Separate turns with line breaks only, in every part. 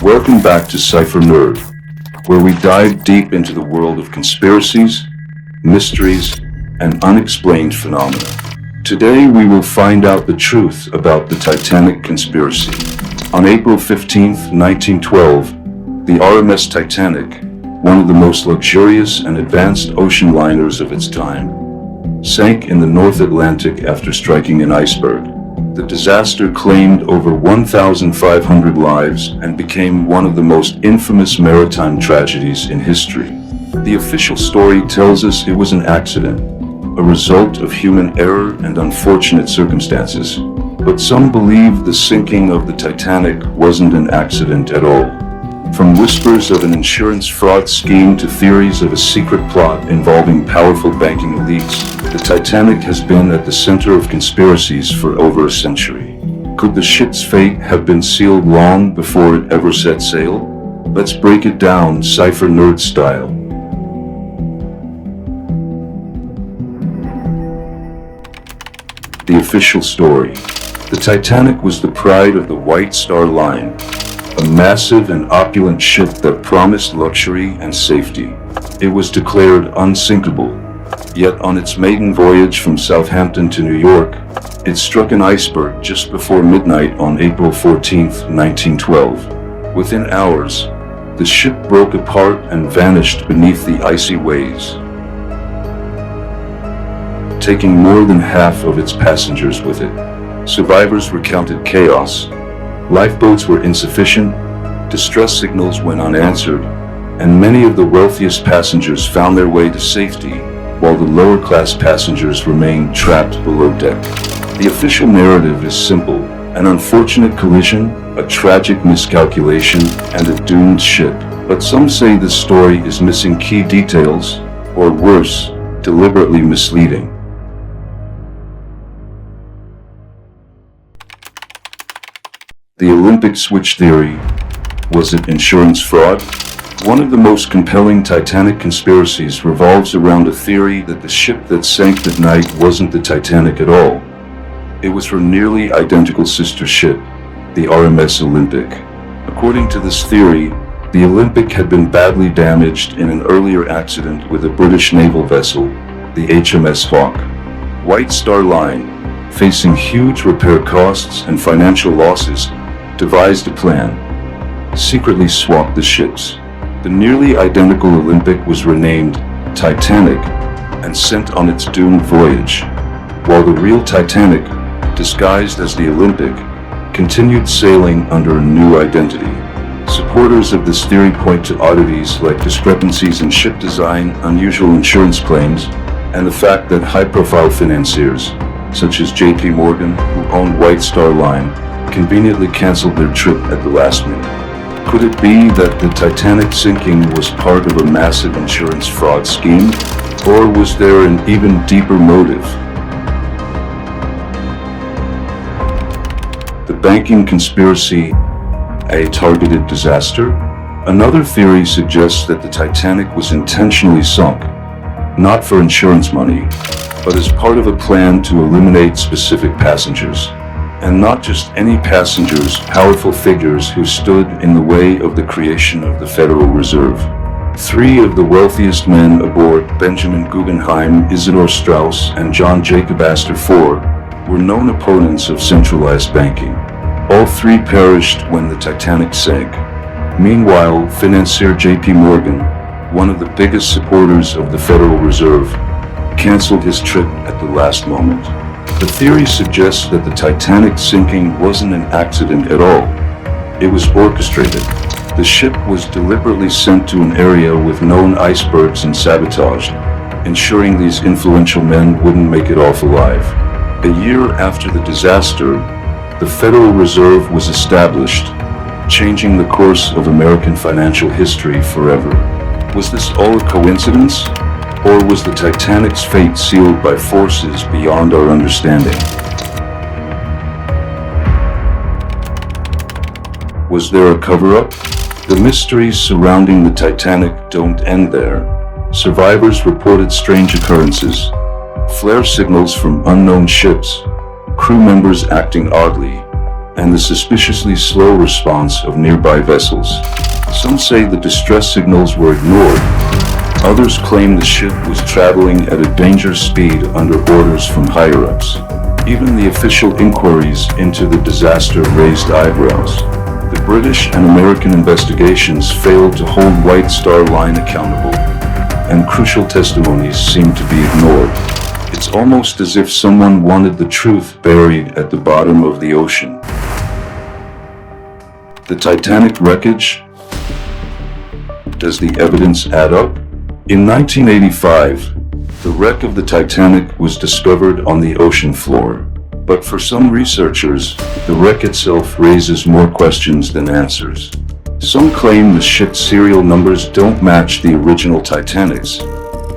Welcome back to Cipher Nerd, where we dive deep into the world of conspiracies, mysteries, and unexplained phenomena. Today we will find out the truth about the Titanic conspiracy. On April 15, 1912, the RMS Titanic, one of the most luxurious and advanced ocean liners of its time, sank in the North Atlantic after striking an iceberg. The disaster claimed over 1,500 lives and became one of the most infamous maritime tragedies in history. The official story tells us it was an accident, a result of human error and unfortunate circumstances. But some believe the sinking of the Titanic wasn't an accident at all. From whispers of an insurance fraud scheme to theories of a secret plot involving powerful banking elites, the Titanic has been at the center of conspiracies for over a century. Could the ship's fate have been sealed long before it ever set sail? Let's break it down Cipher Nerd style. The official story. The Titanic was the pride of the White Star Line, a massive and opulent ship that promised luxury and safety. It was declared unsinkable, yet on its maiden voyage from Southampton to New York, it struck an iceberg just before midnight on April 14, 1912. Within hours, the ship broke apart and vanished beneath the icy waves, taking more than half of its passengers with it. Survivors recounted chaos. Lifeboats were insufficient, distress signals went unanswered, and many of the wealthiest passengers found their way to safety, while the lower-class passengers remained trapped below deck. The official narrative is simple: an unfortunate collision, a tragic miscalculation, and a doomed ship. But some say this story is missing key details, or worse, deliberately misleading. The Olympic switch theory. Was it insurance fraud? One of the most compelling Titanic conspiracies revolves around a theory that the ship that sank that night wasn't the Titanic at all. It was her nearly identical sister ship, the RMS Olympic. According to this theory, the Olympic had been badly damaged in an earlier accident with a British naval vessel, the HMS Hawk. White Star Line, facing huge repair costs and financial losses, devised a plan: secretly swapped the ships. The nearly identical Olympic was renamed Titanic and sent on its doomed voyage, while the real Titanic, disguised as the Olympic, continued sailing under a new identity. Supporters of this theory point to oddities like discrepancies in ship design, unusual insurance claims, and the fact that high-profile financiers, such as JP Morgan, who owned White Star Line, conveniently canceled their trip at the last minute. Could it be that the Titanic sinking was part of a massive insurance fraud scheme? Or was there an even deeper motive? The banking conspiracy, a targeted disaster? Another theory suggests that the Titanic was intentionally sunk, not for insurance money, but as part of a plan to eliminate specific passengers. And not just any passengers, powerful figures who stood in the way of the creation of the Federal Reserve. 3 of the wealthiest men aboard, Benjamin Guggenheim, Isidor Straus, and John Jacob Astor IV, were known opponents of centralized banking. All 3 perished when the Titanic sank. Meanwhile, financier JP Morgan, one of the biggest supporters of the Federal Reserve, canceled his trip at the last moment. The theory suggests that the Titanic sinking wasn't an accident at all. It was orchestrated. The ship was deliberately sent to an area with known icebergs and sabotaged, ensuring these influential men wouldn't make it off alive. A year after the disaster, the Federal Reserve was established, changing the course of American financial history forever. Was this all a coincidence? Or was the Titanic's fate sealed by forces beyond our understanding? Was there a cover-up? The mysteries surrounding the Titanic don't end there. Survivors reported strange occurrences: flare signals from unknown ships, crew members acting oddly, and the suspiciously slow response of nearby vessels. Some say the distress signals were ignored. Others claim the ship was traveling at a dangerous speed under orders from higher-ups. Even the official inquiries into the disaster raised eyebrows. The British and American investigations failed to hold White Star Line accountable, and crucial testimonies seemed to be ignored. It's almost as if someone wanted the truth buried at the bottom of the ocean. The Titanic wreckage? Does the evidence add up? In 1985, the wreck of the Titanic was discovered on the ocean floor. But for some researchers, the wreck itself raises more questions than answers. Some claim the ship's serial numbers don't match the original Titanic's,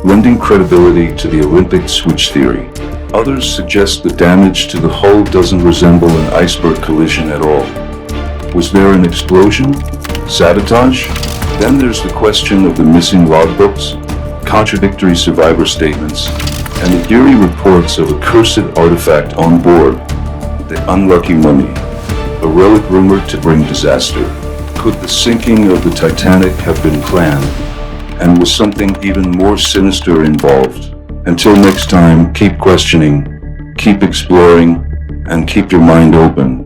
lending credibility to the Olympic switch theory. Others suggest the damage to the hull doesn't resemble an iceberg collision at all. Was there an explosion? Sabotage? Then there's the question of the missing logbooks, contradictory survivor statements, and the eerie reports of a cursed artifact on board, the unlucky mummy, a relic rumored to bring disaster. Could the sinking of the Titanic have been planned, and was something even more sinister involved? Until next time, keep questioning, keep exploring, and keep your mind open.